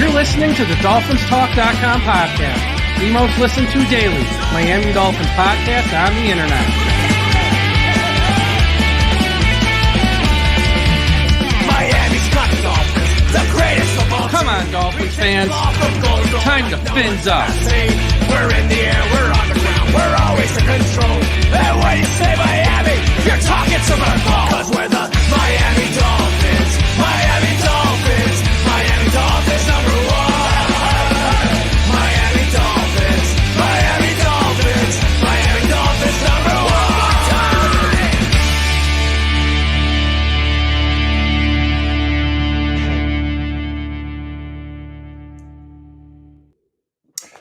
You're listening to the DolphinsTalk.com podcast, the most listened to daily Miami Dolphins podcast on the internet. Miami's got the Dolphins, the greatest of all. Come on, Dolphins fans. Time to fins up. We're in the air, we're on the ground, we're always in control. And when you say Miami, you're talking to my ball. Cause we're the Miami Dolphins, Miami Dolphins, Miami Dolphins number one. Miami Dolphins, Miami Dolphins, Miami Dolphins number one.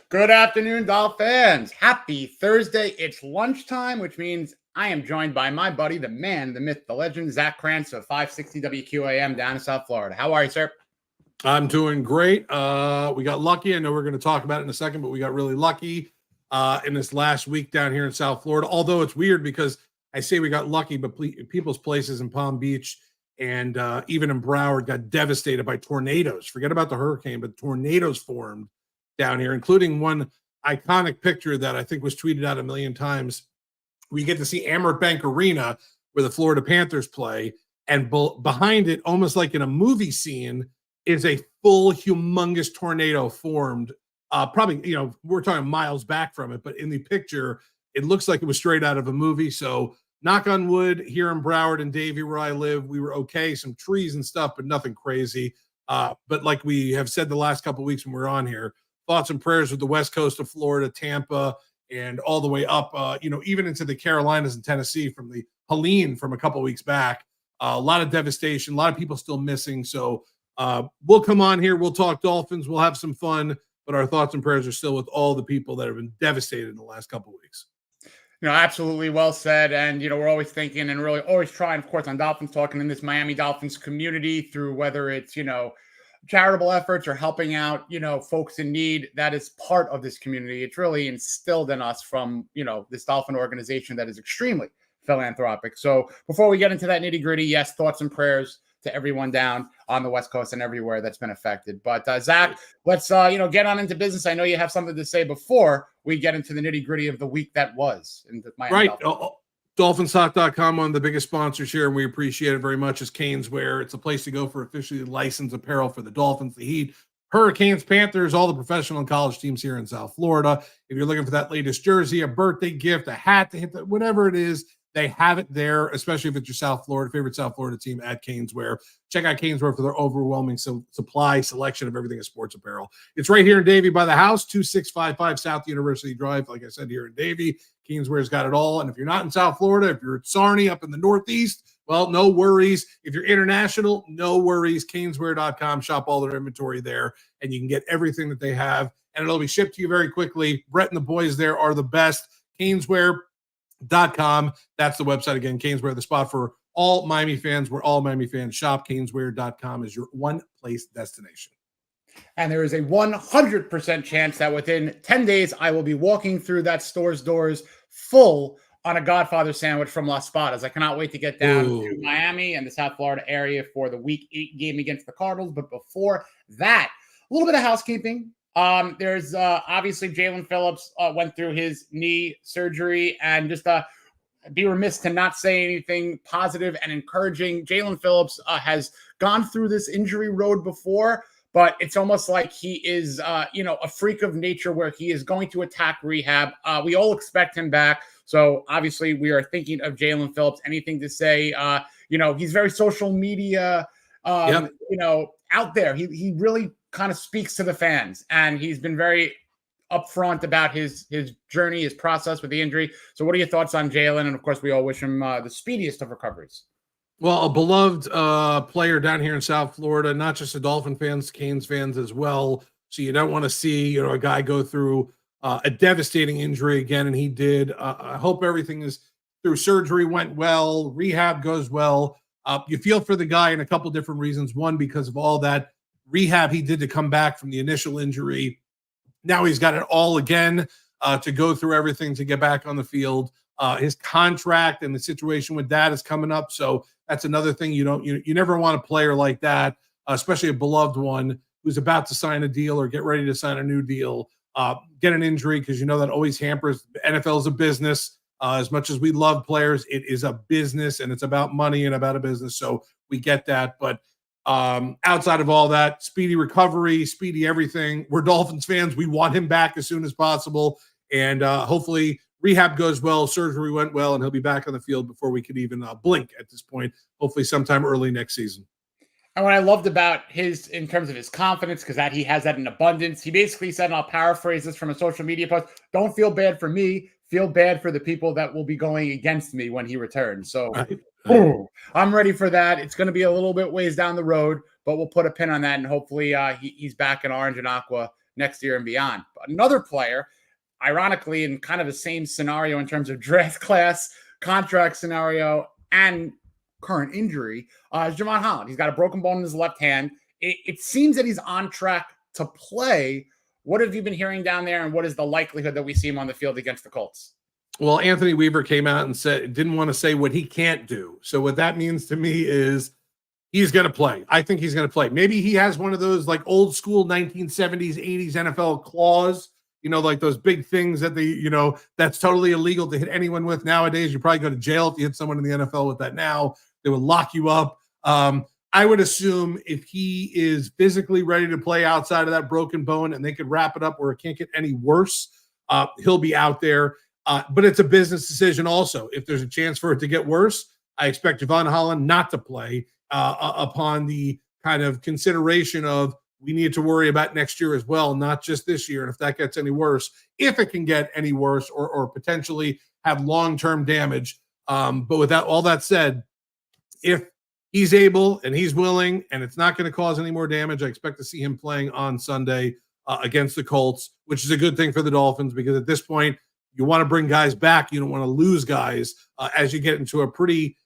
Good afternoon, Dolphins. Happy Thursday. It's lunchtime, which means I am joined by my buddy, the man, the myth, the legend, Zach Krantz of 560 WQAM down in South Florida. How are you, sir? I'm doing great. We got lucky. I know we're going to talk about it in a second, but we got really lucky in this last week down here in South Florida. Although it's weird because I say we got lucky, but people's places in Palm Beach and even in Broward got devastated by tornadoes. Forget about the hurricane, but tornadoes formed down here, including one iconic picture that I think was tweeted out a million times. We get to see Amerant Bank Arena where the Florida Panthers play, and behind it, almost like in a movie scene, is a full humongous tornado formed. Probably, we're talking miles back from it, but in the picture, it looks like it was straight out of a movie. So knock on wood, here in Broward and Davie, where I live, we were okay, some trees and stuff, but nothing crazy. But like we have said the last couple of weeks when we're on here, thoughts and prayers with the west coast of Florida, Tampa, and all the way up, even into the Carolinas and Tennessee from the Helene from a couple of weeks back. A lot of devastation, a lot of people still missing. So we'll come on here. We'll talk Dolphins. We'll have some fun. But our thoughts and prayers are still with all the people that have been devastated in the last couple of weeks. Absolutely well said. And, we're always thinking and really always trying, of course, on Dolphins talking in this Miami Dolphins community through whether it's, charitable efforts or helping out, folks in need. That is part of this community. It's really instilled in us from, this Dolphin organization that is extremely philanthropic. So before we get into that nitty gritty, yes, thoughts and prayers to everyone down on the West Coast and everywhere that's been affected. But Zach, let's, get on into business. I know you have something to say before we get into the nitty gritty of the week that was in the Miami Dolphins. DolphinsTalk.com, one of the biggest sponsors here, and we appreciate it very much, is Caneswear. It's a place to go for officially licensed apparel for the Dolphins, the Heat, Hurricanes, Panthers, all the professional and college teams here in South Florida. If you're looking for that latest jersey, a birthday gift, a hat to hit, whatever it is, they have it there, especially if it's your favorite South Florida team at Caneswear. Check out Caneswear for their overwhelming supply selection of everything in sports apparel. It's right here in Davie by the house, 2655 South University Drive. Like I said, here in Davie, Caneswear's got it all. And if you're not in South Florida, if you're at Sarney up in the Northeast, well, no worries. If you're international, no worries. Caneswear.com, shop all their inventory there, and you can get everything that they have, and it'll be shipped to you very quickly. Brett and the boys there are the best. Caneswear.com. That's the website again. Caneswear, the spot for all Miami fans, where all Miami fans shop. Caneswear.com is your one place destination. And there is a 100% chance that within 10 days, I will be walking through that store's doors full on a Godfather sandwich from Las Spadas. I cannot wait to get down to Miami and the South Florida area for the Week 8 game against the Cardinals. But before that, a little bit of housekeeping. There's obviously Jaylen Phillips went through his knee surgery, and just be remiss to not say anything positive and encouraging. Jaylen Phillips has gone through this injury road before, but it's almost like he is, a freak of nature where he is going to attack rehab. We all expect him back. So obviously we are thinking of Jaylen Phillips. Anything to say, he's very social media, out there. He really kind of speaks to the fans, and he's been very upfront about his journey, his process with the injury. So what are your thoughts on Jaylen? And of course, we all wish him the speediest of recoveries. Well, a beloved player down here in South Florida, not just the Dolphin fans, Canes fans as well. So you don't want to see, a guy go through a devastating injury again, and he did. I hope everything is through surgery went well, rehab goes well. You feel for the guy in a couple different reasons. One, because of all that rehab he did to come back from the initial injury. Now he's got it all again to go through everything to get back on the field. His contract and the situation with that is coming up. So that's another thing you never want a player like that, especially a beloved one, who's about to sign a deal or get ready to sign a new deal get an injury, because that always hampers. NFL is a business. As much as we love players, it is a business, and it's about money and about a business. So we get that. But outside of all that, speedy recovery, speedy everything. We're Dolphins fans. We want him back as soon as possible. And hopefully rehab goes well, surgery went well, and he'll be back on the field before we could even blink at this point, hopefully sometime early next season. And what I loved about in terms of his confidence, because he has that in abundance, he basically said, and I'll paraphrase this from a social media post, don't feel bad for me, feel bad for the people that will be going against me when he returns. So I'm ready for that. It's going to be a little bit ways down the road, but we'll put a pin on that, and hopefully he's back in orange and aqua next year and beyond. But another player, ironically, in kind of the same scenario in terms of draft class, contract scenario, and current injury, is Jevon Holland. He's got a broken bone in his left hand. It seems that he's on track to play. What have you been hearing down there, and what is the likelihood that we see him on the field against the Colts? Well, Anthony Weaver came out and didn't want to say what he can't do. So what that means to me is he's going to play. I think he's going to play. Maybe he has one of those like old school 1970s, 80s NFL claws, like those big things that that's totally illegal to hit anyone with nowadays. You probably go to jail if you hit someone in the NFL with that now. They would lock you up. I would assume if he is physically ready to play outside of that broken bone and they could wrap it up where it can't get any worse, he'll be out there. But it's a business decision also. If there's a chance for it to get worse, I expect Jevon Holland not to play upon the kind of consideration of we need to worry about next year as well, not just this year. And if that gets any worse, if it can get any worse or potentially have long-term damage. But with all that said, if he's able and he's willing and it's not going to cause any more damage, I expect to see him playing on Sunday against the Colts, which is a good thing for the Dolphins, because at this point, you want to bring guys back. You don't want to lose guys as you get into a pretty,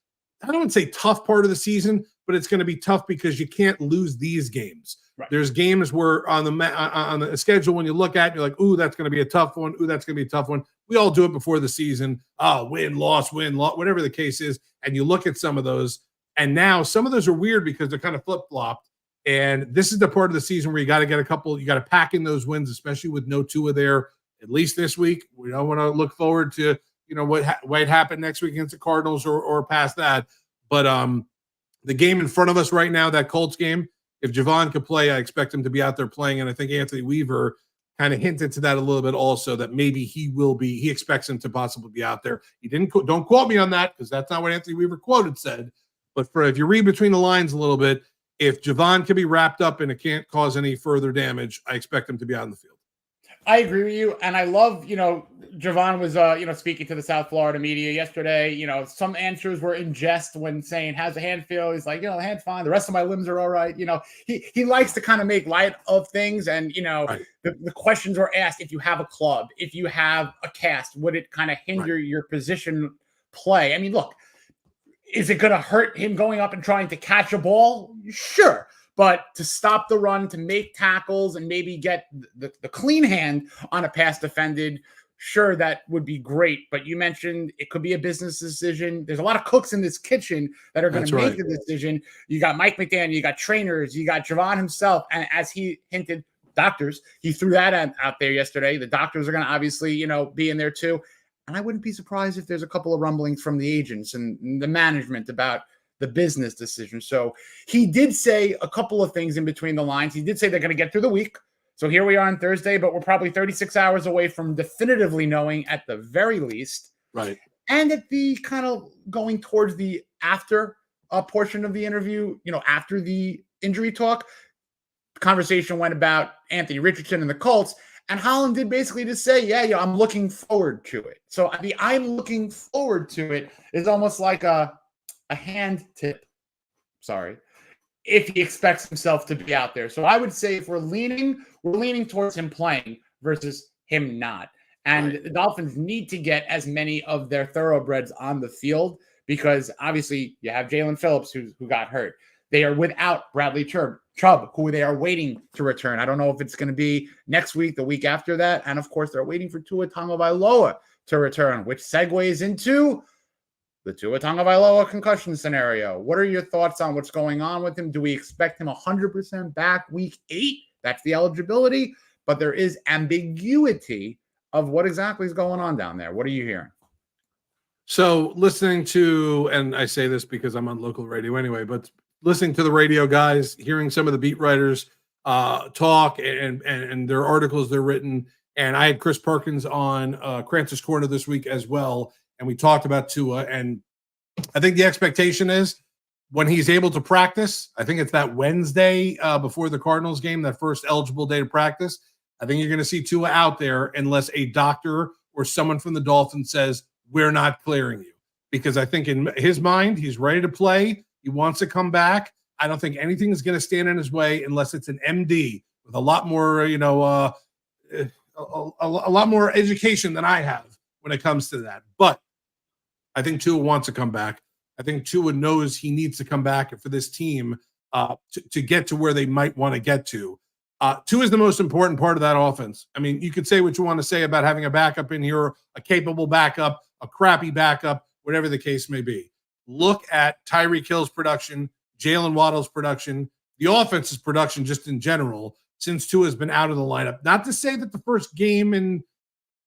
I don't want to say tough part of the season, but it's going to be tough because you can't lose these games. Right. There's games where on the schedule, when you look at it, you're like, ooh, that's going to be a tough one. Ooh, that's going to be a tough one. We all do it before the season. Win, loss, whatever the case is. And you look at some of those, and now some of those are weird because they're kind of flip-flopped. And this is the part of the season where you got to get you got to pack in those wins, especially with no Tua there, at least this week. We don't want to look forward to, what happened next week against the Cardinals or past that. But the game in front of us right now, that Colts game, if Jevon could play, I expect him to be out there playing. And I think Anthony Weaver kind of hinted to that a little bit also, that maybe he expects him to possibly be out there. He don't quote me on that, because that's not what Anthony Weaver quoted said. But if you read between the lines a little bit, if Jevon can be wrapped up and it can't cause any further damage, I expect him to be out in the field. I agree with you. And I love, Jevon was, speaking to the South Florida media yesterday. Some answers were in jest when saying, how's the hand feel? He's like, the hand's fine. The rest of my limbs are all right. He likes to kind of make light of things. And, right. the questions were asked, if you have a club, if you have a cast, would it kind of hinder your position play? I mean, look, is it going to hurt him going up and trying to catch a ball? Sure. But to stop the run, to make tackles, and maybe get the clean hand on a pass defended, sure, that would be great. But you mentioned it could be a business decision. There's a lot of cooks in this kitchen that are going to make the decision. You got Mike McDaniel, you got trainers, you got Jevon himself. And as he hinted, doctors, he threw that out there yesterday. The doctors are going to obviously, be in there too. And I wouldn't be surprised if there's a couple of rumblings from the agents and the management about the business decision. So he did say a couple of things in between the lines. He did say they're going to get through the week. So here we are on Thursday, but we're probably 36 hours away from definitively knowing at the very least. Right. And at the kind of going towards the after portion of the interview, after the injury talk, conversation went about Anthony Richardson and the Colts. And Holland did basically just say, yeah, I'm looking forward to it. So the I'm looking forward to it is almost like a hand tip, if he expects himself to be out there. So I would say if we're leaning towards him playing versus him not. And the Dolphins need to get as many of their thoroughbreds on the field, because obviously you have Jaylen Phillips who got hurt. They are without Bradley Chubb, who they are waiting to return. I don't know if it's going to be next week, the week after that. And of course, they're waiting for Tua Tagovailoa to return, which segues into the Tua Tagovailoa concussion scenario. What are your thoughts on what's going on with him? Do we expect him 100% back week 8? That's the eligibility, but there is ambiguity of what exactly is going on down there. What are you hearing? So listening to, and I say this because I'm on local radio anyway, but listening to the radio guys, hearing some of the beat writers talk and their articles they're written. And I had Chris Perkins on Krantz's Corner this week as well. And we talked about Tua. And I think the expectation is when he's able to practice, I think it's that Wednesday before the Cardinals game, that first eligible day to practice. I think you're going to see Tua out there unless a doctor or someone from the Dolphins says, we're not clearing you. Because I think in his mind, he's ready to play. He wants to come back. I don't think anything is going to stand in his way unless it's an MD with a lot more, a lot more education than I have when it comes to that. But I think Tua wants to come back. I think Tua knows he needs to come back for this team to get to where they might want to get to. Tua is the most important part of that offense. I mean, you could say what you want to say about having a backup in here, a capable backup, a crappy backup, whatever the case may be. Look at Tyreek Hill's production, Jaylen Waddle's production, the offense's production just in general since Tua has been out of the lineup. Not to say that the first game in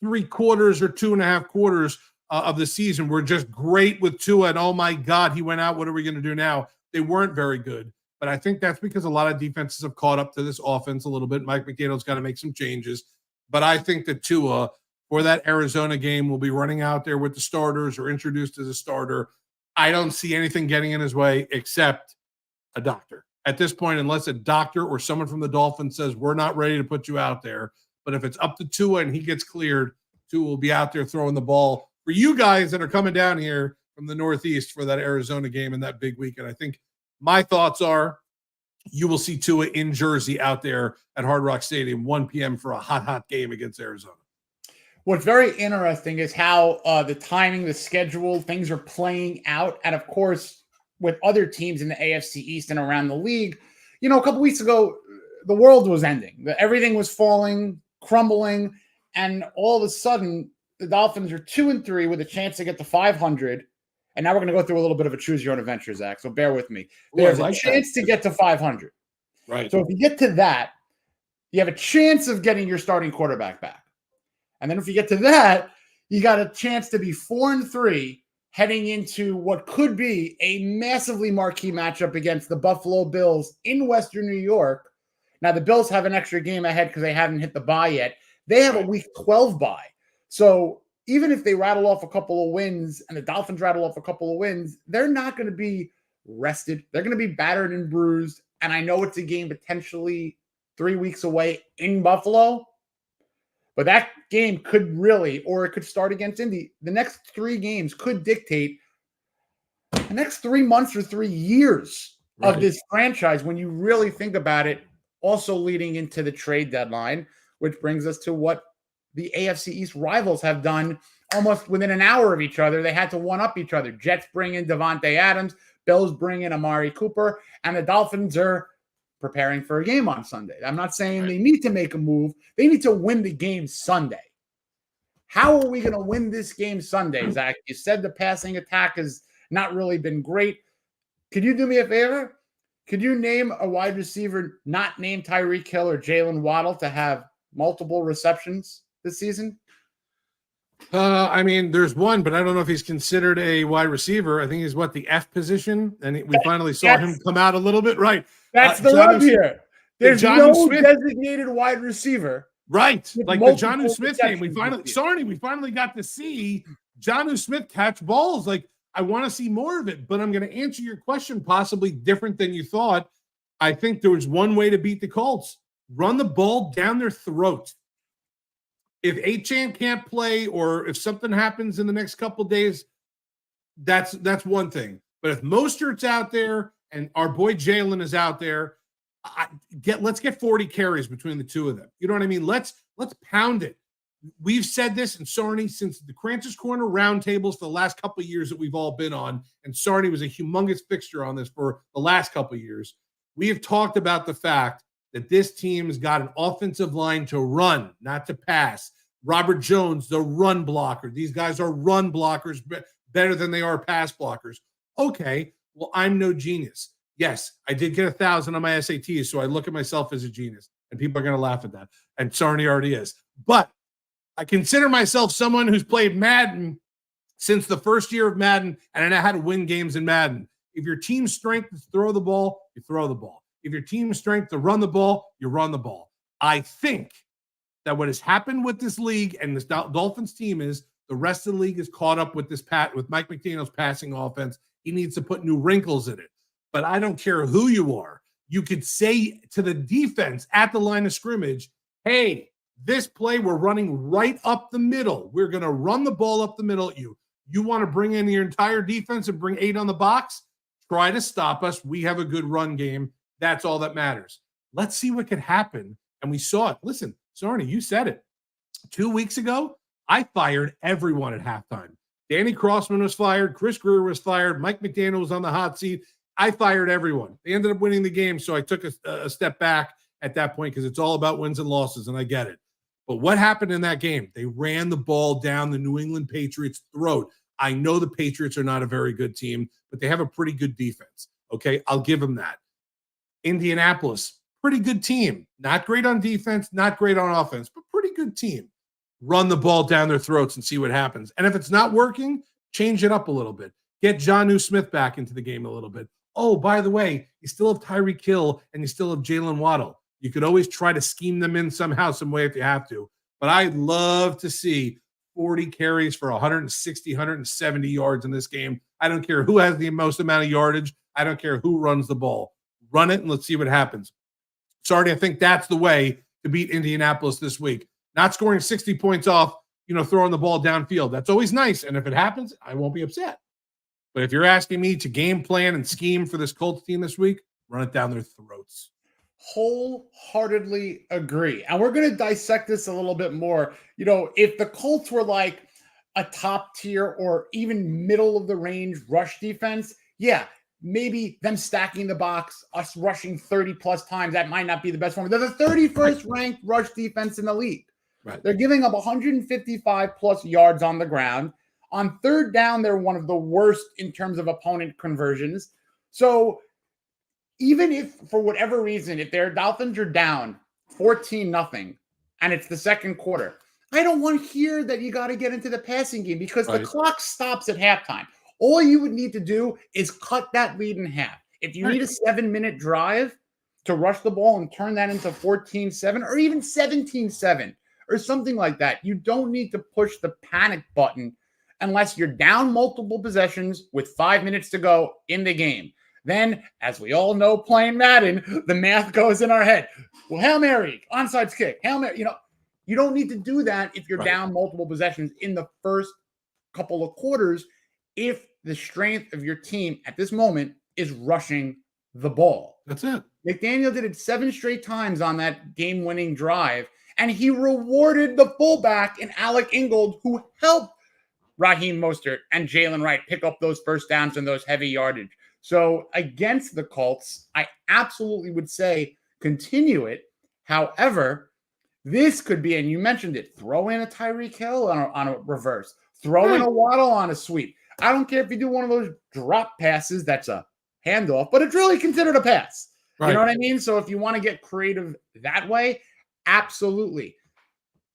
3 quarters or 2.5 quarters of the season were just great with Tua and, oh my God, he went out. What are we going to do now? They weren't very good. But I think that's because a lot of defenses have caught up to this offense a little bit. Mike McDaniel's got to make some changes. But I think that Tua, for that Arizona game, will be running out there with the starters or introduced as a starter. I don't see anything getting in his way except a doctor. At this point, unless a doctor or someone from the Dolphins says, we're not ready to put you out there. But if it's up to Tua and he gets cleared, Tua will be out there throwing the ball for you guys that are coming down here from the Northeast for that Arizona game and that big weekend. I think my thoughts are you will see Tua in Jersey out there at Hard Rock Stadium, 1 p.m. for a hot game against Arizona. What's very interesting is how the timing, the schedule, things are playing out. And of course, with other teams in the AFC East and around the league, a couple weeks ago, the world was ending. Everything was falling, crumbling. And all of a sudden, the Dolphins are 2-3 with a chance to get to 500. And now we're going to go through a little bit of a choose your own adventure, Zach. So bear with me. There's a chance to get to 500. Right. So if you get to that, you have a chance of getting your starting quarterback back. And then if you get to that, you got a chance to be 4-3 heading into what could be a massively marquee matchup against the Buffalo Bills in Western New York. Now, the Bills have an extra game ahead because they haven't hit the bye yet. They have a week 12 bye. So even if they rattle off a couple of wins and the Dolphins rattle off a couple of wins, they're not going to be rested. They're going to be battered and bruised. And I know it's a game potentially 3 weeks away in Buffalo, but that game could really, or it could start against Indy. The next 3 games could dictate the next 3 months or 3 years of this franchise when you really think about it, also leading into the trade deadline, which brings us to what the AFC East rivals have done almost within an hour of each other. They had to one-up each other. Jets bring in Devontae Adams. Bills bring in Amari Cooper. And the Dolphins are preparing for a game on Sunday. I'm not saying they need to make a move. They need to win the game Sunday. How are we going to win this game Sunday, Zach? You said the passing attack has not really been great. Could you do me a favor? Could you name a wide receiver not named Tyreek Hill or Jaylen Waddle to have multiple receptions this season? I mean, there's one, but I don't know if he's considered a wide receiver. I think he's the F position, and we finally saw him come out a little bit. Right. That's the rub here. There's no designated wide receiver. Right. Like the Jonnu Smith game. We finally got to see Jonnu Smith catch balls. Like, I want to see more of it, but I'm going to answer your question possibly different than you thought. I think there was one way to beat the Colts. Run the ball down their throat. If Achane can't play or if something happens in the next couple days, that's one thing. But if Mostert's out there and our boy Jaylen is out there, let's get 40 carries between the two of them. You know what I mean? Let's pound it. We've said this in Sarney since the Krantz's Corner roundtables for the last couple of years that we've all been on, and Sarney was a humongous fixture on this for the last couple of years. We have talked about the fact that this team's got an offensive line to run, not to pass. Robert Jones, the run blocker. These guys are run blockers better than they are pass blockers. Okay, well, I'm no genius. Yes, I did get 1,000 on my SATs, so I look at myself as a genius, and people are going to laugh at that. And Sarney already is. But I consider myself someone who's played Madden since the first year of Madden, and I know how to win games in Madden. If your team's strength is to throw the ball, you throw the ball. If your team's strength to run the ball, you run the ball. I think that what has happened with this league and this Dolphins team is the rest of the league is caught up with with Mike McDaniel's passing offense. He needs to put new wrinkles in it. But I don't care who you are. You could say to the defense at the line of scrimmage, hey, this play we're running right up the middle. We're going to run the ball up the middle at you. You want to bring in your entire defense and bring 8 on the box? Try to stop us. We have a good run game. That's all that matters. Let's see what could happen. And we saw it. Listen, Sarney, you said it. 2 weeks ago, I fired everyone at halftime. Danny Crossman was fired. Chris Grier was fired. Mike McDaniel was on the hot seat. I fired everyone. They ended up winning the game, so I took a step back at that point because it's all about wins and losses, and I get it. But what happened in that game? They ran the ball down the New England Patriots' throat. I know the Patriots are not a very good team, but they have a pretty good defense. Okay, I'll give them that. Indianapolis, pretty good team. Not great on defense, not great on offense, but pretty good team. Run the ball down their throats and see what happens. And if it's not working, change it up a little bit. Get Jonnu Smith back into the game a little bit. Oh, by the way, you still have Tyreek Hill and you still have Jaylen Waddle. You could always try to scheme them in somehow, some way if you have to. But I'd love to see 40 carries for 160, 170 yards in this game. I don't care who has the most amount of yardage. I don't care who runs the ball. Run it and let's see what happens. Sarney, I think that's the way to beat Indianapolis this week. Not scoring 60 points off, throwing the ball downfield. That's always nice. And if it happens, I won't be upset. But if you're asking me to game plan and scheme for this Colts team this week, run it down their throats. Wholeheartedly agree. And we're going to dissect this a little bit more. If the Colts were like a top tier or even middle of the range rush defense, yeah, maybe them stacking the box, us rushing 30 plus times, that might not be the best one. They're the 31st ranked rush defense in the league. Right. They're giving up 155 plus yards on the ground. On third down, they're one of the worst in terms of opponent conversions. So even if, for whatever reason, if their Dolphins are down 14-0 and it's the second quarter, I don't want to hear that you got to get into the passing game because the clock stops at halftime. All you would need to do is cut that lead in half. If you need a 7-minute drive to rush the ball and turn that into 14-7 or even 17-7 or something like that, you don't need to push the panic button unless you're down multiple possessions with 5 minutes to go in the game. Then, as we all know, playing Madden, the math goes in our head. Well, Hail Mary, onside kick, Hail Mary. You don't need to do that if you're down multiple possessions in the first couple of quarters if the strength of your team at this moment is rushing the ball. That's it. McDaniel did it 7 straight times on that game-winning drive, and he rewarded the fullback in Alec Ingold, who helped Raheem Mostert and Jaylen Wright pick up those first downs and those heavy yardage. So against the Colts, I absolutely would say continue it. However, this could be, and you mentioned it, throw in a Tyreek Hill on a reverse, throw in a Waddle on a sweep. I don't care if you do one of those drop passes that's a handoff, but it's really considered a pass. Right. You know what I mean? So if you want to get creative that way, absolutely.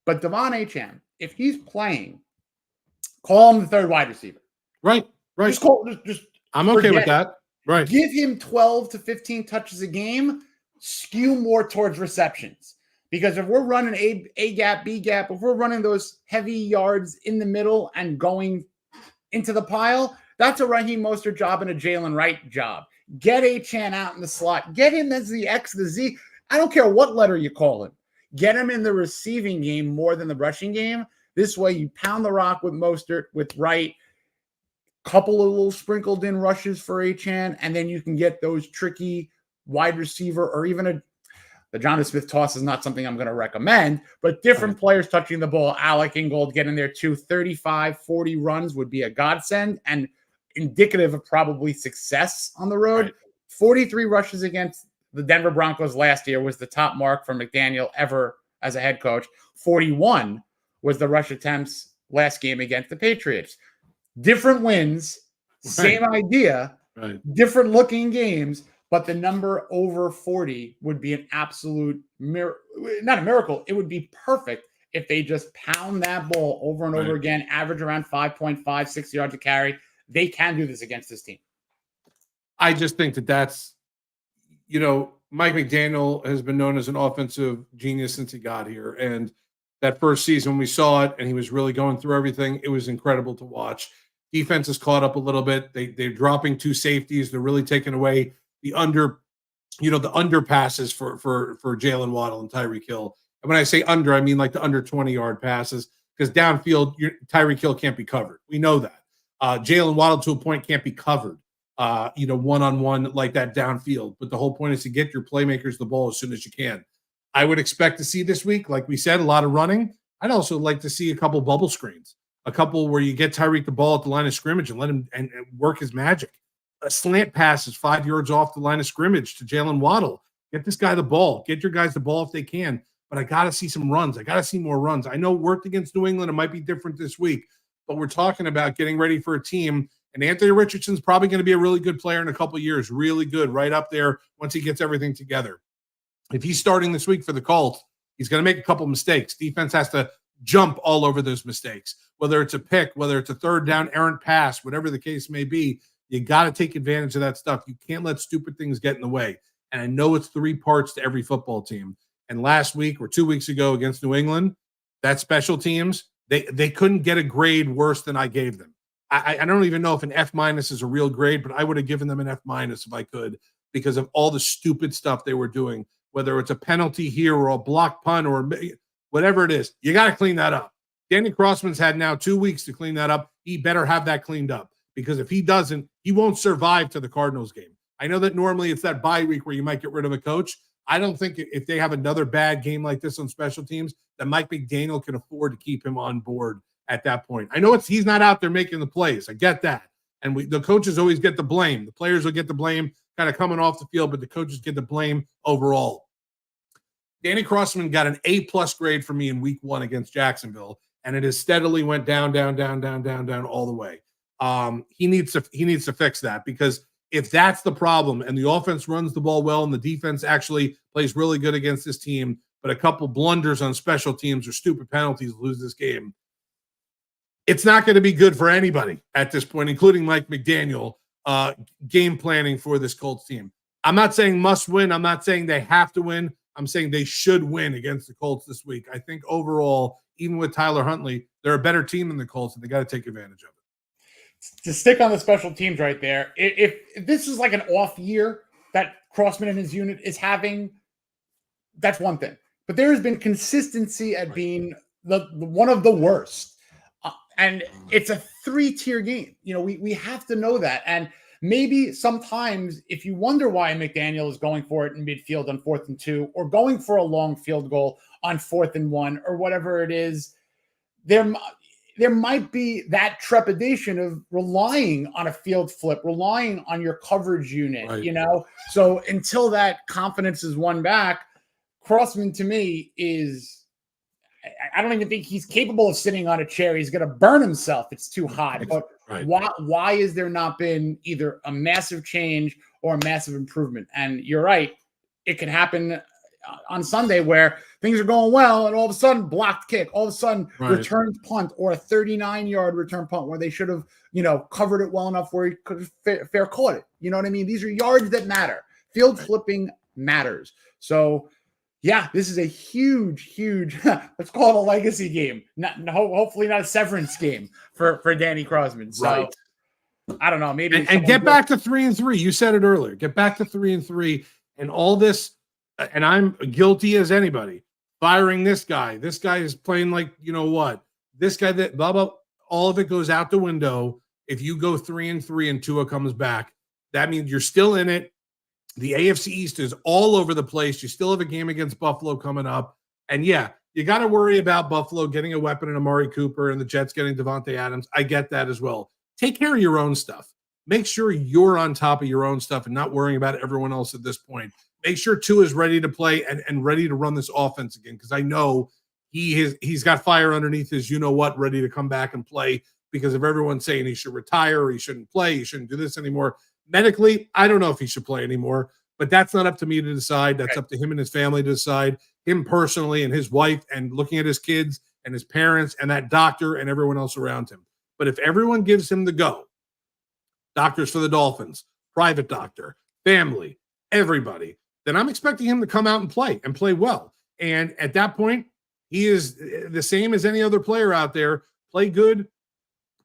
But Devon Achane, if he's playing, call him the third wide receiver. Right. Just I'm okay with that. Right. Give him 12 to 15 touches a game, skew more towards receptions. Because if we're running A gap, B gap, if we're running those heavy yards in the middle and going into the pile, that's a Raheem Mostert job and a Jaylen Wright job. Get Achane out in the slot. Get him as the X, the Z. I don't care what letter you call him. Get him in the receiving game more than the rushing game. This way you pound the rock with Mostert, with Wright, couple of little sprinkled in rushes for Achane, and then you can get those tricky wide receiver or even the Jonnu Smith toss is not something I'm going to recommend, but different players touching the ball. Alec Ingold getting there too. 35, 40 runs would be a godsend and indicative of probably success on the road. Right. 43 rushes against the Denver Broncos last year was the top mark for McDaniel ever as a head coach. 41 was the rush attempts last game against the Patriots. Different wins, same idea, different looking games, but the number over 40 would be an absolute not a miracle. It would be perfect if they just pound that ball over and over again, average around 5.5, 6 yards a carry. They can do this against this team. I just think that's, Mike McDaniel has been known as an offensive genius since he got here. And that first season when we saw it and he was really going through everything, it was incredible to watch. Defense has caught up a little bit. They're dropping 2 safeties. They're really taking away the underpasses for Jaylen, Waddle, and Tyreek Hill. And when I say under, I mean like the under 20-yard passes, because downfield, Tyreek Hill can't be covered. We know that. Jaylen Waddle to a point can't be covered, one-on-one like that downfield. But the whole point is to get your playmakers the ball as soon as you can. I would expect to see this week, like we said, a lot of running. I'd also like to see a couple bubble screens, a couple where you get Tyreek the ball at the line of scrimmage and let him and work his magic. A slant pass is 5 yards off the line of scrimmage to Jaylen Waddle. Get this guy the ball. Get your guys the ball if they can. But I got to see some runs. I got to see more runs. I know it worked against New England. It might be different this week, but we're talking about getting ready for a team. And Anthony Richardson's probably going to be a really good player in a couple of years. Really good, right up there once he gets everything together. If he's starting this week for the Colts, he's going to make a couple mistakes. Defense has to jump all over those mistakes, whether it's a pick, whether it's a third down errant pass, whatever the case may be. You got to take advantage of that stuff. You can't let stupid things get in the way. And I know it's 3 parts to every football team. And last week or 2 weeks ago against New England, that special teams, they couldn't get a grade worse than I gave them. I don't even know if an F- is a real grade, but I would have given them an F- if I could, because of all the stupid stuff they were doing, whether it's a penalty here or a block punt or whatever it is. You got to clean that up. Danny Crossman's had now 2 weeks to clean that up. He better have that cleaned up, because if he doesn't, he won't survive to the Cardinals game. I know that normally it's that bye week where you might get rid of a coach. I don't think if they have another bad game like this on special teams, that Mike McDaniel can afford to keep him on board at that point. I know he's not out there making the plays. I get that. And the coaches always get the blame. The players will get the blame kind of coming off the field, but the coaches get the blame overall. Danny Crossman got an A+ grade for me in week 1 against Jacksonville, and it has steadily went down all the way. He needs to fix that, because if that's the problem and the offense runs the ball well and the defense actually plays really good against this team, but a couple blunders on special teams or stupid penalties lose this game, it's not going to be good for anybody at this point, including Mike McDaniel, game planning for this Colts team. I'm not saying must win. I'm not saying they have to win. I'm saying they should win against the Colts this week. I think overall, even with Tyler Huntley, they're a better team than the Colts, and they got to take advantage of it. To stick on the special teams right there, if this is like an off year that Crossman and his unit is having, that's one thing. But there has been consistency at being the one of the worst. And it's a 3-tier game. We have to know that. And maybe sometimes if you wonder why McDaniel is going for it in midfield on 4th and 2, or going for a long field goal on 4th and 1, or whatever it is, there might be that trepidation of relying on a field flip, relying on your coverage unit, right. So until that confidence is won back, Crossman to me is, I don't even think he's capable of sitting on a chair. He's going to burn himself. It's too hot. But right. Why has there not been either a massive change or a massive improvement? And you're right. It can happen on Sunday where things are going well and all of a sudden blocked kick, all of a sudden returned punt, or a 39-yard return punt where they should have, covered it well enough where he could have fair caught it. You know what I mean? These are yards that matter. Field flipping matters. So yeah, this is a huge, let's call it a legacy game. Hopefully not a severance game for Danny Crossman. So right. I don't know. Maybe and get back to 3-3. You said it earlier. Get back to 3-3, and all this. And I'm guilty as anybody. Firing this guy. This guy is playing like, this guy that blah, blah. All of it goes out the window. If you go 3-3 and Tua comes back, that means you're still in it. The AFC East is all over the place. You still have a game against Buffalo coming up. And yeah, you got to worry about Buffalo getting a weapon in Amari Cooper and the Jets getting Devontae Adams. I get that as well. Take care of your own stuff. Make sure you're on top of your own stuff and not worrying about everyone else at this point. Make sure Tua is ready to play and ready to run this offense again, because I know he's got fire underneath his ready to come back and play, because of everyone saying he should retire or he shouldn't play, he shouldn't do this anymore. Medically, I don't know if he should play anymore, but that's not up to me to decide. That's up to him and his family to decide, him personally and his wife, and looking at his kids and his parents and that doctor and everyone else around him. But if everyone gives him the go, doctors for the Dolphins, private doctor, family, everybody, then I'm expecting him to come out and play well. And at that point, he is the same as any other player out there. Play good,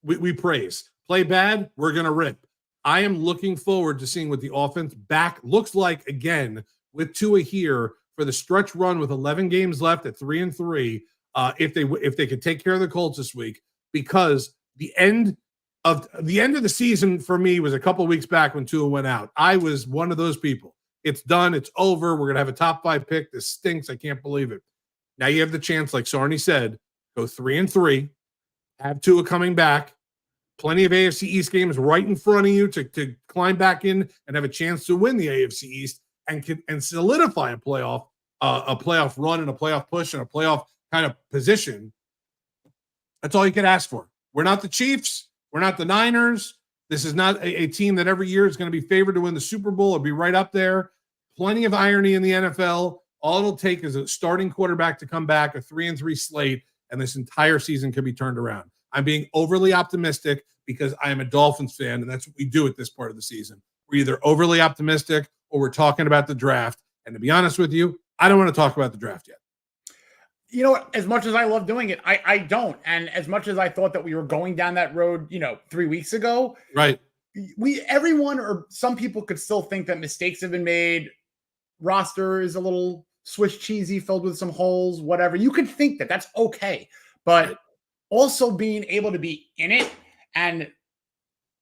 we praise. Play bad, we're going to rip. I am looking forward to seeing what the offense back looks like again with Tua here for the stretch run with 11 games left at 3-3. If they could take care of the Colts this week, because the end of the season for me was a couple of weeks back when Tua went out. I was one of those people. It's done. It's over. We're going to have a top 5 pick. This stinks. I can't believe it. Now you have the chance, like Sarney said, go 3-3, have Tua coming back. Plenty of AFC East games right in front of you to climb back in and have a chance to win the AFC East and solidify a playoff run and a playoff push and a playoff kind of position. That's all you can ask for. We're not the Chiefs. We're not the Niners. This is not a team that every year is going to be favored to win the Super Bowl or be right up there. Plenty of irony in the NFL. All it'll take is a starting quarterback to come back, a 3-3 slate, and this entire season could be turned around. I'm being overly optimistic because I am a Dolphins fan, and that's what we do at this part of the season. We're either overly optimistic or we're talking about the draft. And to be honest with you, I don't want to talk about the draft yet. You know what? As much as I love doing it, I don't. And as much as I thought that we were going down that road, 3 weeks ago, right? Everyone or some people could still think that mistakes have been made. Roster is a little Swiss cheesy, filled with some holes, whatever. You could think that that's okay, but also being able to be in it, and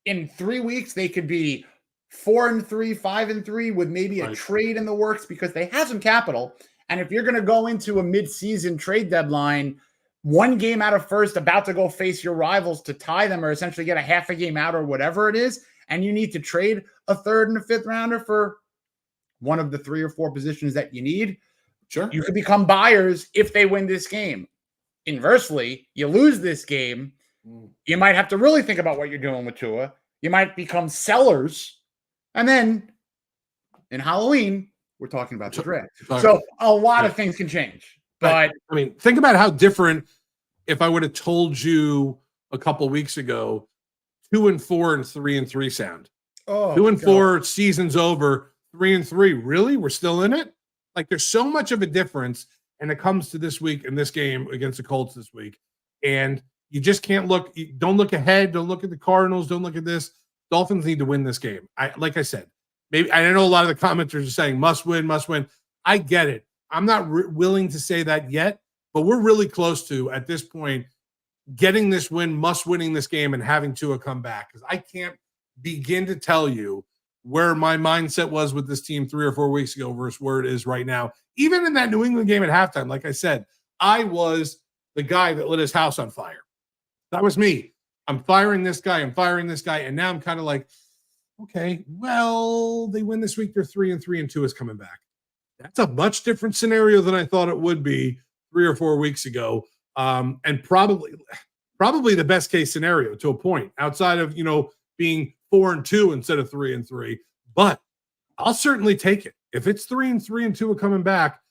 in 3 weeks they could be 4-3, 5-3 with maybe a trade in the works because they have some capital. And if you're going to go into a mid-season trade deadline, 1 game out of first, about to go face your rivals to tie them or essentially get a half a game out or whatever it is, and you need to trade a 3rd and a 5th rounder for one of the 3 or 4 positions that you need, sure, you could become buyers if they win this game. Inversely, you lose this game, you might have to really think about what you're doing with Tua. You might become sellers. And then in Halloween, we're talking about the draft. So a lot of things can change. But I mean, think about how different if I would have told you a couple weeks ago, 2-4 and 3-3 sound. 2-4, season's over. 3-3, really? We're still in it? Like, there's so much of a difference, and it comes to this week in this game against the Colts this week. And you just can't look. Don't look ahead. Don't look at the Cardinals. Don't look at this. Dolphins need to win this game. Like I said, maybe I know a lot of the commenters are saying must win, must win. I get it. I'm not willing to say that yet, but we're really close to, at this point, getting this win, winning this game, and having Tua come back. Because I can't begin to tell you where my mindset was with this team 3 or 4 weeks ago versus where it is right now. Even in that New England game at halftime, like I said, I was the guy that lit his house on fire. That was me. I'm firing this guy. And now I'm kind of like, okay, well, they win this week. They're 3-3 and Tua is coming back. That's a much different scenario than I thought it would be 3 or 4 weeks ago. And probably the best case scenario to a point, outside of, being 4-2 instead of 3-3. But I'll certainly take it. If it's 3-3 and Tua coming back,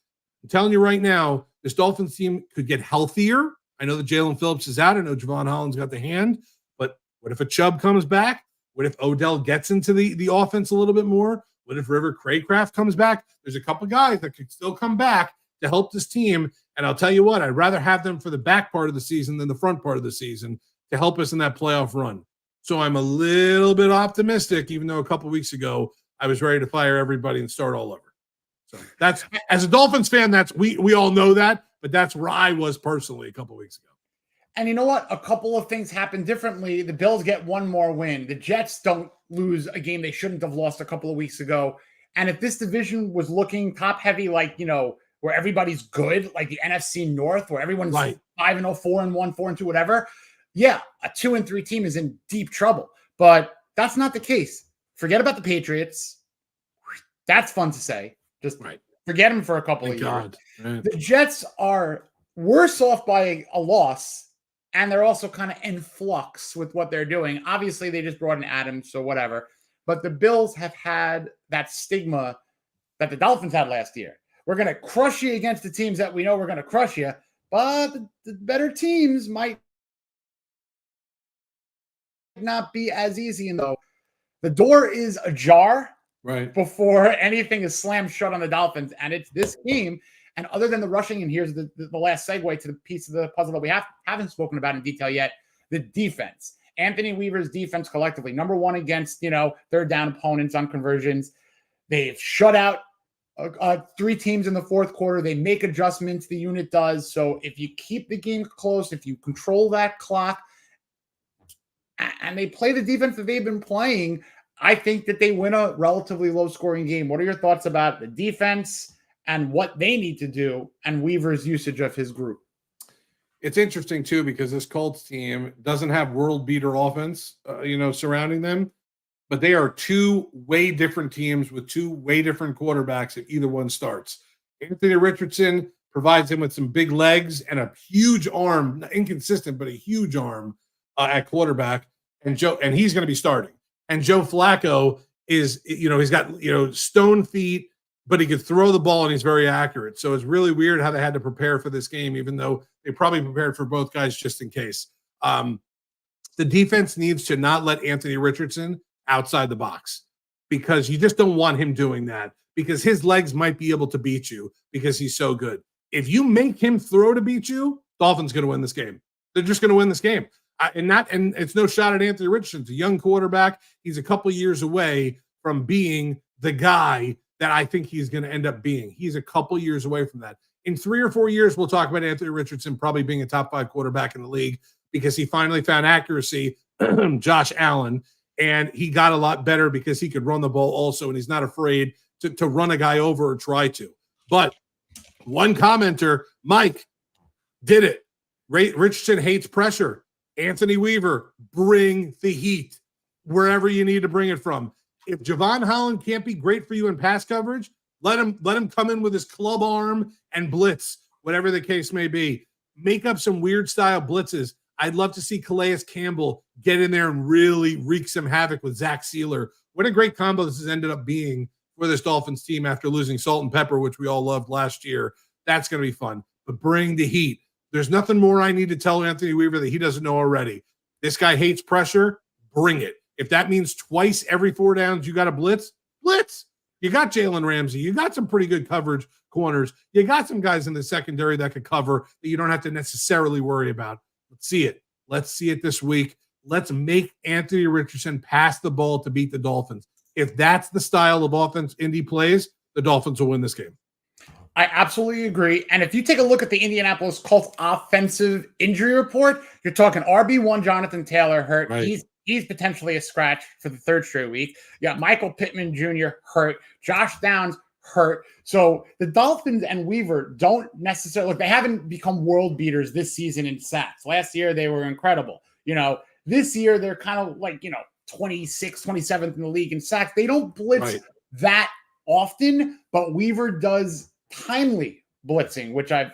I'm telling you right now, this Dolphins team could get healthier. I know that Jaylen Phillips is out. I know Javon Holland's got the hand. But what if a Chubb comes back? What if Odell gets into the offense a little bit more? What if River Craycraft comes back? There's a couple guys that could still come back to help this team. And I'll tell you what, I'd rather have them for the back part of the season than the front part of the season to help us in that playoff run. So I'm a little bit optimistic, even though a couple weeks ago I was ready to fire everybody and start all over. So that's, as a Dolphins fan, that's we all know that, but that's where I was personally a couple weeks ago. And you know what? A couple of things happen differently. The Bills get one more win. The Jets don't lose a game they shouldn't have lost a couple of weeks ago. And if this division was looking top heavy, like, where everybody's good, like the NFC North, where everyone's 5-0, 4-1, 4-2, whatever. Yeah, a 2-3 team is in deep trouble, but that's not the case. Forget about the Patriots. That's fun to say. Just forget them for a couple of years. Right. The Jets are worse off by a loss, and they're also kind of in flux with what they're doing. Obviously, they just brought in Adams, so whatever. but the Bills have had that stigma that the Dolphins had last year. We're going to crush you against the teams that we know we're going to crush you, but the better teams might not be as easy. And though the door is ajar before anything is slammed shut on the Dolphins, and it's this game. And other than the rushing, and here's the last segue to the piece of the puzzle that we haven't spoken about in detail yet, the defense. Anthony Weaver's defense collectively, number one against, third down opponents on conversions. They've shut out 3 teams in the fourth quarter. They make adjustments, the unit does. So if you keep the game close, if you control that clock, and they play the defense that they've been playing, I think that they win a relatively low-scoring game. What are your thoughts about the defense and what they need to do and Weaver's usage of his group? It's interesting, too, because this Colts team doesn't have world-beater offense, surrounding them, but they are 2 way different teams with 2 way different quarterbacks if either one starts. Anthony Richardson provides him with some big legs and a huge arm, inconsistent, but a huge arm at quarterback, and he's going to be starting. And Joe Flacco is, he's got, stone feet, but he could throw the ball and he's very accurate. So it's really weird how they had to prepare for this game, even though they probably prepared for both guys just in case. The defense needs to not let Anthony Richardson outside the box, because you just don't want him doing that, because his legs might be able to beat you because he's so good. If you make him throw to beat you, Dolphins going to win this game. They're just going to win this game. And it's no shot at Anthony Richardson. It's a young quarterback. He's a couple years away from being the guy that I think he's going to end up being. He's a couple years away from that. In 3 or 4 years, we'll talk about Anthony Richardson probably being a top 5 quarterback in the league, because he finally found accuracy, Josh Allen, and he got a lot better because he could run the ball also, and he's not afraid to run a guy over or try to. But one commenter, Mike, did it. Richardson hates pressure. Anthony Weaver, bring the heat wherever you need to bring it from. If Javon Holland can't be great for you in pass coverage, let him come in with his club arm and blitz, whatever the case may be. Make up some weird style blitzes. I'd love to see Calais Campbell get in there and really wreak some havoc with Zach Sealer. What a great combo this has ended up being for this Dolphins team after losing Salt and Pepper, which we all loved last year. That's going to be fun. But bring the heat. There's nothing more I need to tell Anthony Weaver that he doesn't know already. This guy hates pressure. Bring it. If that means twice every 4 downs you got to blitz. You got Jaylen Ramsey. You got some pretty good coverage corners. You got some guys in the secondary that could cover that you don't have to necessarily worry about. Let's see it. Let's see it this week. Let's make Anthony Richardson pass the ball to beat the Dolphins. If that's the style of offense Indy plays, the Dolphins will win this game. I absolutely agree. And if you take a look at the Indianapolis Colts offensive injury report, you're talking RB1 Jonathan Taylor hurt. Right. He's potentially a scratch for the 3rd straight week. You got Michael Pittman Jr. hurt. Josh Downs hurt. So the Dolphins and Weaver don't necessarily, they haven't become world beaters this season in sacks. Last year, they were incredible. This year, they're kind of like, 26th, 27th in the league in sacks. They don't blitz that often, but Weaver does timely blitzing, which I've,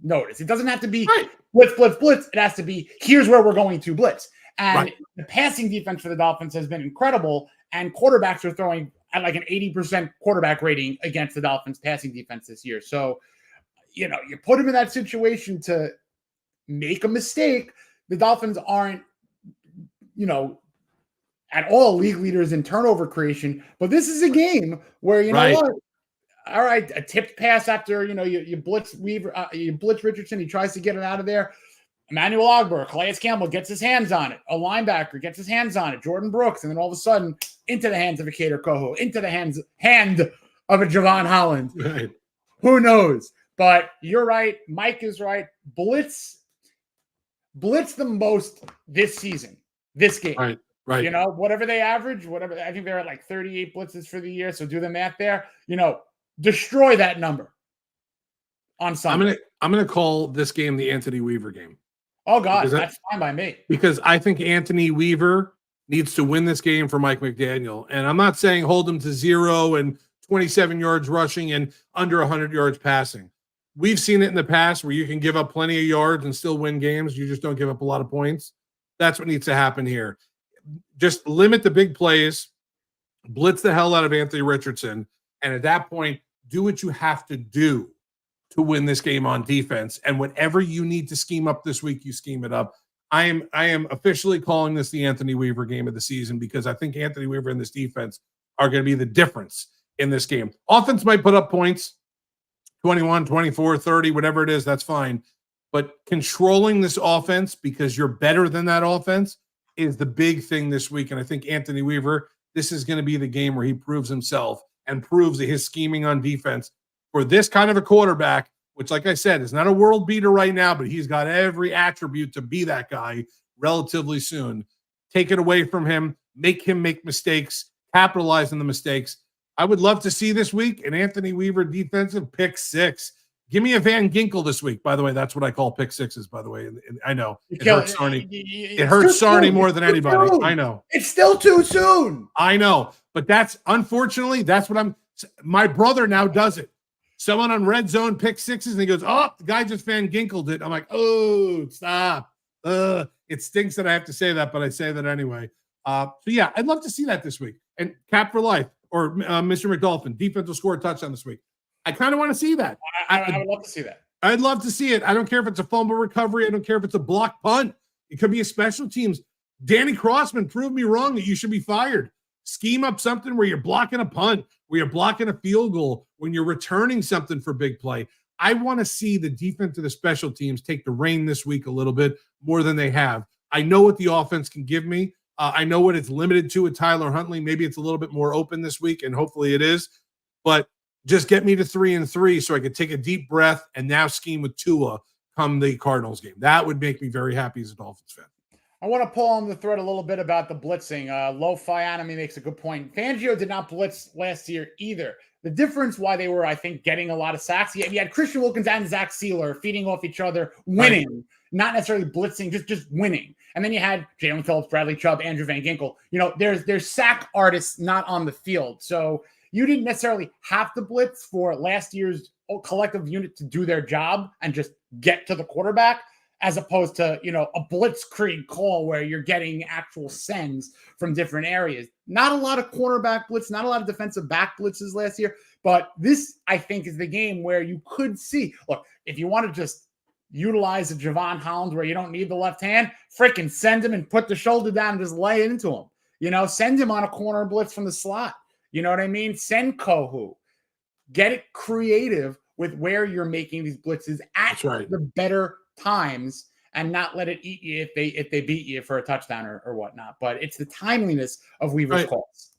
noticed. It doesn't have to be blitz. It has to be, here's where we're going to blitz. And the passing defense for the Dolphins has been incredible, and quarterbacks are throwing at like an 80% quarterback rating against the Dolphins passing defense this year. So, you put him in that situation to make a mistake. The Dolphins aren't, at all league leaders in turnover creation, but this is a game where, know what? All right, a tipped pass after, you blitz Weaver, you blitz Richardson, he tries to get it out of there. Emmanuel Ogbar, Calais Campbell gets his hands on it. A linebacker gets his hands on it. Jordan Brooks, and then all of a sudden, into the hands of a Kader Koho, into the hand of a Javon Holland. Right. Who knows? But you're right. Mike is right. Blitz the most this season, this game. Right. Whatever they average, I think they're at like 38 blitzes for the year. So do the math there. Destroy that number on Sunday. I'm gonna call this game the Anthony Weaver game. Oh God, that's fine by me. Because I think Anthony Weaver needs to win this game for Mike McDaniel. And I'm not saying hold him to 0 and 27 yards rushing and under 100 yards passing. We've seen it in the past where you can give up plenty of yards and still win games. You just don't give up a lot of points. That's what needs to happen here. Just limit the big plays. blitz the hell out of Anthony Richardson, and at that point, do what you have to do to win this game on defense. And whatever you need to scheme up this week, you scheme it up. I am officially calling this the Anthony Weaver game of the season because I think Anthony Weaver and this defense are going to be the difference in this game. Offense might put up points, 21, 24, 30, whatever it is, that's fine. But controlling this offense because you're better than that offense is the big thing this week. And I think Anthony Weaver, this is going to be the game where he proves himself and proves that his scheming on defense for this kind of a quarterback, which, like I said, is not a world beater right now, but he's got every attribute to be that guy relatively soon. Take it away from him, make him make mistakes, capitalize on the mistakes. I would love to see this week an Anthony Weaver defensive pick six. Give me a Van Ginkel this week. By the way, that's what I call pick sixes, by the way. And I know it hurts Sarney. It hurts Sarney more than anybody. I know. It's still too soon. I know. But that's, unfortunately, that's what my brother now does it. Someone on Red Zone pick sixes, and he goes, oh, the guy just Van Ginkeled it. I'm like, oh, stop. It stinks that I have to say that, but I say that anyway. So, yeah, I'd love to see that this week. And Cap for life or Mr. McDolphin, defense will score a touchdown this week. I kind of want to see that. I would love to see that. I'd love to see it. I don't care if it's a fumble recovery. I don't care if it's a block punt. It could be a special teams. Danny Crossman proved me wrong that you should be fired. Scheme up something where you're blocking a punt, where you're blocking a field goal, when you're returning something for big play. I want to see the defense of the special teams take the reign this week a little bit more than they have. I know what the offense can give me. I know what it's limited to with Tyler Huntley. Maybe it's a little bit more open this week, and hopefully it is. But just get me to 3-3 so I could take a deep breath and now scheme with Tua come the Cardinals game. That would make me very happy as a Dolphins fan. I want to pull on the thread a little bit about the blitzing. Lo-Fi Anime makes a good point. Fangio did not blitz last year either. The difference why they were, I think, getting a lot of sacks, you had Christian Wilkins and Zach Sealer feeding off each other, winning, right. Not necessarily blitzing, just winning. And then you had Jaylen Phillips, Bradley Chubb, Andrew Van Ginkel. There's sack artists not on the field. So you didn't necessarily have to blitz for last year's collective unit to do their job and just get to the quarterback, as opposed to, a blitzkrieg call where you're getting actual sends from different areas. Not a lot of cornerback blitz, not a lot of defensive back blitzes last year, but this, I think, is the game where you could see, look, if you want to just utilize a Javon Holland where you don't need the left hand, freaking send him and put the shoulder down and just lay it into him. Send him on a corner blitz from the slot. You know what I mean? Send Kohu. Get it creative with where you're making these blitzes at the better times and not let it eat you if they beat you for a touchdown or whatnot. But it's the timeliness of Weaver's calls.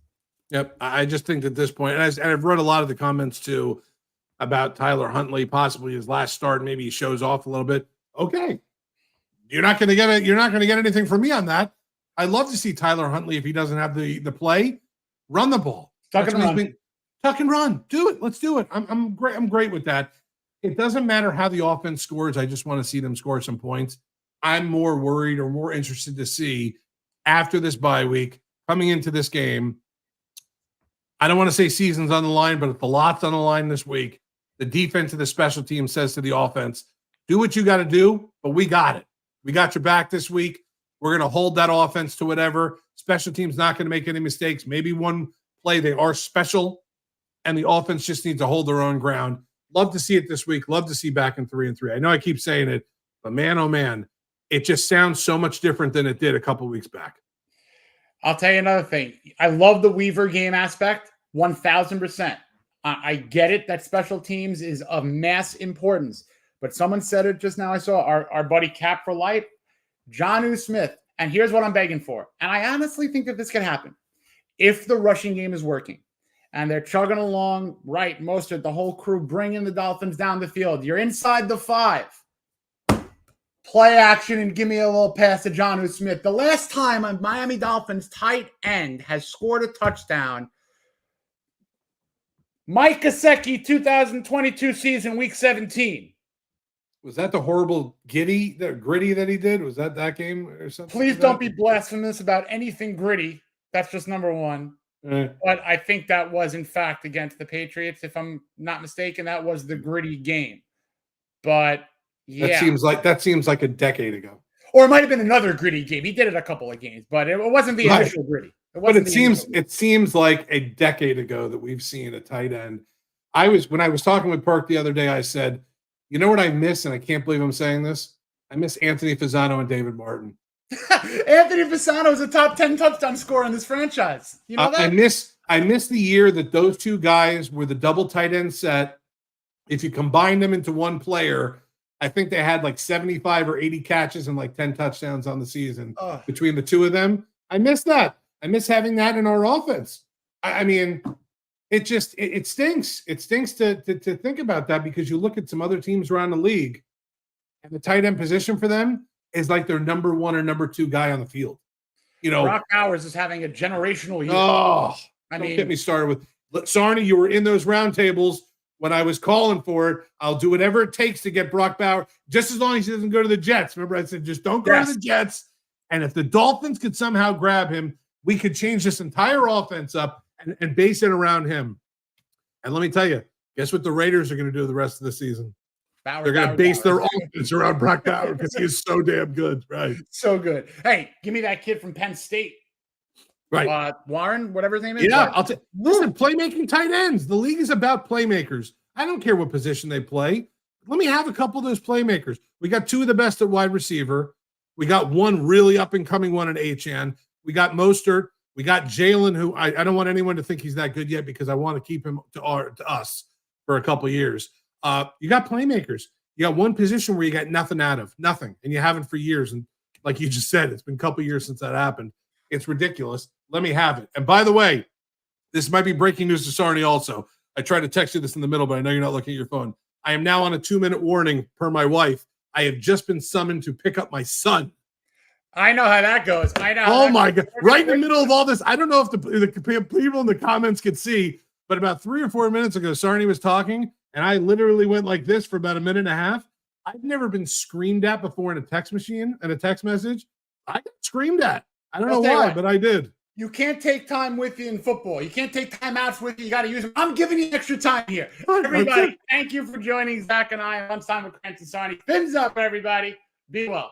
Yep. I just think at this point, and I've read a lot of the comments too about Tyler Huntley, possibly his last start, maybe he shows off a little bit. Okay. You're not going to get it. You're not going to get anything from me on that. I'd love to see Tyler Huntley, if he doesn't have the play, run the ball. Tuck and run. Do it. Let's do it. I'm great. I'm great with that. It doesn't matter how the offense scores. I just want to see them score some points. I'm more worried or more interested to see after this bye week, coming into this game. I don't want to say season's on the line, but if the lot's on the line this week, the defense of the special team says to the offense, do what you got to do, but we got it. We got your back this week. We're going to hold that offense to whatever. Special team's not going to make any mistakes. Maybe one play they are special, and the offense just needs to hold their own ground. Love to see it this week. Love to see back in 3-3. I know I keep saying it, but man, oh man, it just sounds so much different than it did a couple weeks back. I'll tell you another thing. I love the Weaver game aspect, 1,000%. I get it that special teams is of mass importance, but someone said it just now. I saw our buddy Cap for Life, Jonnu Smith. And here's what I'm begging for. And I honestly think that this can happen. If the rushing game is working and they're chugging along, right, Mostert, the whole crew, bringing the Dolphins down the field, you're inside the 5. Play action and give me a little pass to Jonnu Smith. The last time a Miami Dolphins tight end has scored a touchdown, Mike Gesicki, 2022 season, week 17. Was that the horrible gritty that he did? Was that game or something? Please don't be blasphemous about anything gritty. That's just number one. But I think that was, in fact, against the Patriots. If I'm not mistaken, that was the gritty game. But, yeah. That seems like a decade ago. Or it might have been another gritty game. He did it a couple of games, but it wasn't the initial gritty. But it seems like a decade ago that we've seen a tight end. When I was talking with Perk the other day, I said, you know what I miss, and I can't believe I'm saying this? I miss Anthony Fasano and David Martin. Anthony Fasano is a top 10 touchdown scorer in this franchise. You know that? I miss the year that those two guys were the double tight end set. If you combine them into one player, I think they had like 75 or 80 catches and like 10 touchdowns on the season between the two of them. I miss that. I miss having that in our offense. I mean, it stinks. It stinks to think about that, because you look at some other teams around the league and the tight end position for them is like their number one or number two guy on the field. You know, Brock Bowers is having a generational year. Oh, don't get me started with Sarney. You were in those roundtables when I was calling for it. I'll do whatever it takes to get Brock Bowers, just as long as he doesn't go to the Jets. Remember, I said, just don't go to the Jets. And if the Dolphins could somehow grab him, we could change this entire offense up and base it around him. And let me tell you, guess what the Raiders are going to do the rest of the season? They're going to base their offense around Brock Bowers because he's so damn good. Right. So good. Hey, give me that kid from Penn State. Right. Warren, whatever his name is. Yeah. Listen, playmaking tight ends. The league is about playmakers. I don't care what position they play. Let me have a couple of those playmakers. We got two of the best at wide receiver. We got one really up-and-coming one at HN. We got Mostert. We got Jaylen, who I don't want anyone to think he's that good yet, because I want to keep him to us for a couple of years. You got playmakers. You got one position where you got nothing out of, nothing, and you haven't for years. And like you just said, it's been a couple of years since that happened. It's ridiculous. Let me have it. And by the way, this might be breaking news to Sarney also. I tried to text you this in the middle, but I know you're not looking at your phone. I am now on a 2-minute warning per my wife. I have just been summoned to pick up my son. I know how that goes. Oh my God. Right in the middle of all this. I don't know if the people in the comments could see, but about 3 or 4 minutes ago, Sarney was talking, and I literally went like this for about a minute and a half. I've never been screamed at before in a text machine and a text message. I got screamed at. I don't know why, but I did. You can't take time with you in football. You can't take timeouts with you. You got to use them. I'm giving you extra time here. Everybody, thank you for joining Zach and I on Lunchtime with Krantz and Sarney. Fins up, everybody. Be well.